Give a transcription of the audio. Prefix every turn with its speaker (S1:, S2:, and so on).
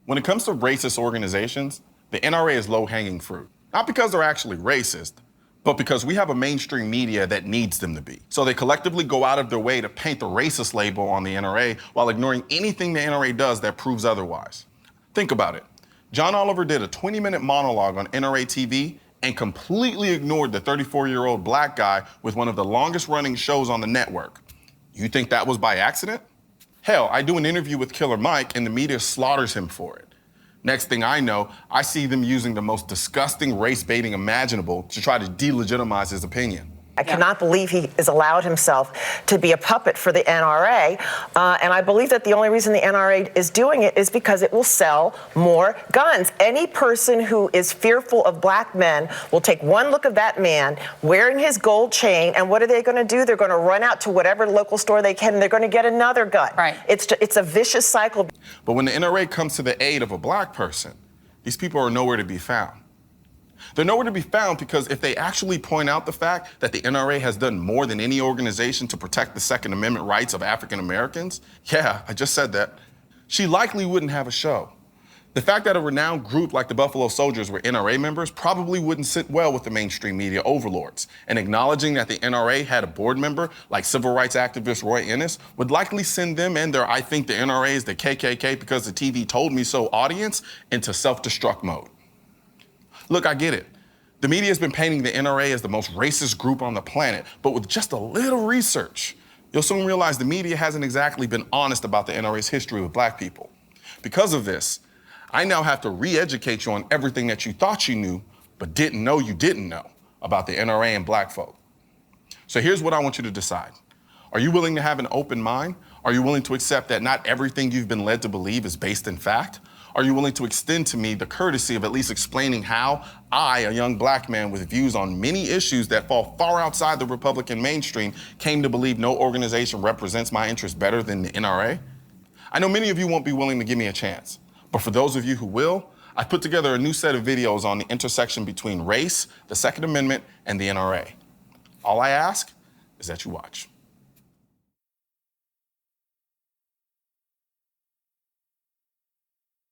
S1: When it comes to racist organizations, the NRA is low-hanging fruit. Not because they're actually racist, but because we have a mainstream media that needs them to be. So they collectively go out of their way to paint the racist label on the NRA while ignoring anything the NRA does that proves otherwise. Think about it. John Oliver did a 20-minute monologue on NRA TV and completely ignored the 34-year-old black guy with one of the longest-running shows on the network. You think that was by accident? Hell, I do an interview with Killer Mike and the media slaughters him for it. Next thing I know, I see them using the most disgusting race baiting imaginable to try to delegitimize his opinion.
S2: I cannot believe he has allowed himself to be a puppet for the NRA. And I believe that the only reason the NRA is doing it is because it will sell more guns. Any person who is fearful of black men will take one look of that man wearing his gold chain, and what are they going to do? They're going to run out to whatever local store they can, and they're going to get another gun.
S3: Right.
S2: It's a vicious cycle.
S1: But when the NRA comes to the aid of a black person, these people are nowhere to be found. They're nowhere to be found because if they actually point out the fact that the NRA has done more than any organization to protect the Second Amendment rights of African Americans, yeah, I just said that, she likely wouldn't have a show. The fact that a renowned group like the Buffalo Soldiers were NRA members probably wouldn't sit well with the mainstream media overlords. And acknowledging that the NRA had a board member like civil rights activist Roy Ennis would likely send them and their "I think the NRA is the KKK because the TV told me so" audience into self-destruct mode. Look, I get it. The media has been painting the NRA as the most racist group on the planet, but with just a little research, you'll soon realize the media hasn't exactly been honest about the NRA's history with black people. Because of this, I now have to re-educate you on everything that you thought you knew, but didn't know you didn't know about the NRA and black folk. So here's what I want you to decide. Are you willing to have an open mind? Are you willing to accept that not everything you've been led to believe is based in fact? Are you willing to extend to me the courtesy of at least explaining how I, a young black man with views on many issues that fall far outside the Republican mainstream, came to believe no organization represents my interests better than the NRA? I know many of you won't be willing to give me a chance, but for those of you who will, I've put together a new set of videos on the intersection between race, the Second Amendment, and the NRA. All I ask is that you watch.